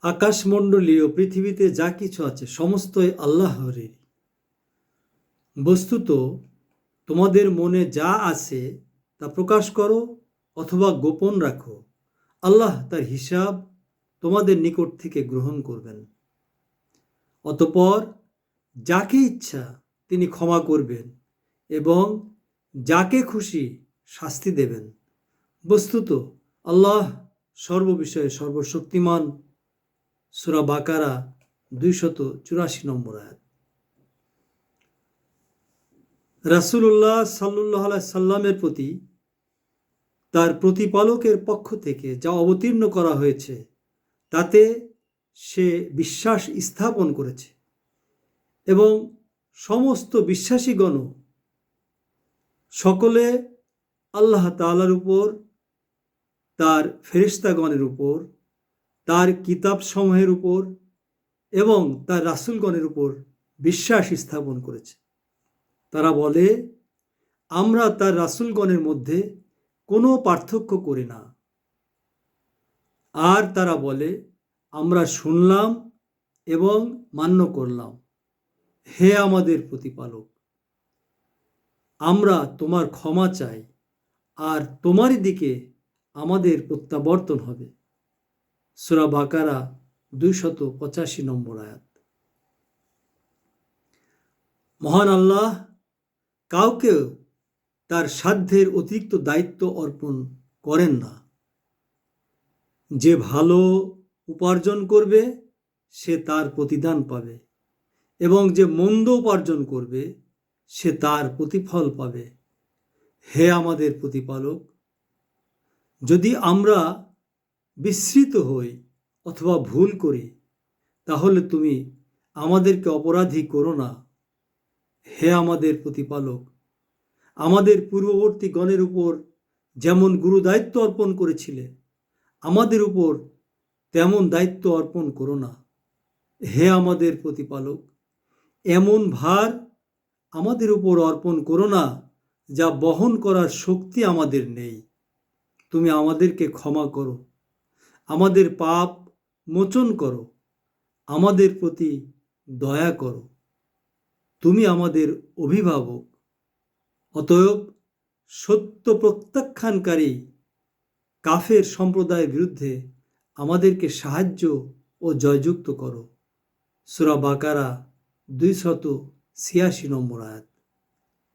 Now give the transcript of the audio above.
আকাশমণ্ডলীয় পৃথিবীতে যা কিছু আছে সমস্তই আল্লাহরেরই। বস্তুত তোমাদের মনে যা আছে তা প্রকাশ করো অথবা গোপন রাখো, আল্লাহ তার হিসাব তোমাদের নিকট থেকে গ্রহণ করবেন। অতঃপর যাকে ইচ্ছা তিনি ক্ষমা করবেন এবং যাকে খুশি শাস্তি দেবেন। বস্তুত আল্লাহ সর্ববিষয়ে সর্বশক্তিমান। সূরা বাকারা 284 নম্বর আয়াত। রাসূলুল্লাহ সাল্লাল্লাহু আলাইহি সাল্লামের প্রতি তার প্রতিপালকের পক্ষ থেকে যা অবতীর্ণ করা হয়েছে তাতে সে বিশ্বাস স্থাপন করেছে এবং সমস্ত বিশ্বাসীগণ সকলে আল্লাহ তাআলার উপর, তার ফেরেশতাগণের উপর, তার কিতাবসমূহের উপর এবং তার রাসূলগণের উপর বিশ্বাস স্থাপন করেছে। তারা বলে, আমরা তার রাসূলগণের মধ্যে কোনো পার্থক্য করি না। আর তারা বলে, আমরা শুনলাম এবং মান্য করলাম। হে আমাদের প্রতিপালক, আমরা তোমার ক্ষমা চাই আর তোমারই দিকে আমাদের প্রত্যাবর্তন হবে। সূরা বাকারা 285 নম্বর আয়াত। মহান আল্লাহ কাউকেও তার সাধ্যের অতিরিক্ত দায়িত্ব অর্পণ করেন না। যে ভালো উপার্জন করবে সে তার প্রতিদান পাবে এবং যে মন্দ উপার্জন করবে সে তার প্রতিফল পাবে। হে আমাদের প্রতিপালক, যদি আমরা বিস্মৃত হই অথবা ভুল করি তাহলে তুমি আমাদেরকে অপরাধী করো না। হে আমাদের প্রতিপালক, আমাদের পূর্ববর্তী গণের উপর যেমন গুরু দায়িত্ব অর্পণ করেছিলে আমাদের উপর তেমন দায়িত্ব অর্পণ করো না। হে আমাদের প্রতিপালক, এমন ভার আমাদের উপর অর্পণ করো না যা বহন করার শক্তি আমাদের নেই। তুমি আমাদেরকে ক্ষমা করো, আমাদের পাপ মোচন করো, আমাদের প্রতি দয়া করো। তুমি আমাদের অভিভাবক। অতএব সত্য প্রত্যাখ্যানকারী কাফের সম্প্রদায়ের বিরুদ্ধে আমাদেরকে সাহায্য ও জয়যুক্ত করো। সূরা বাকারা 286 নম্বর আয়াত।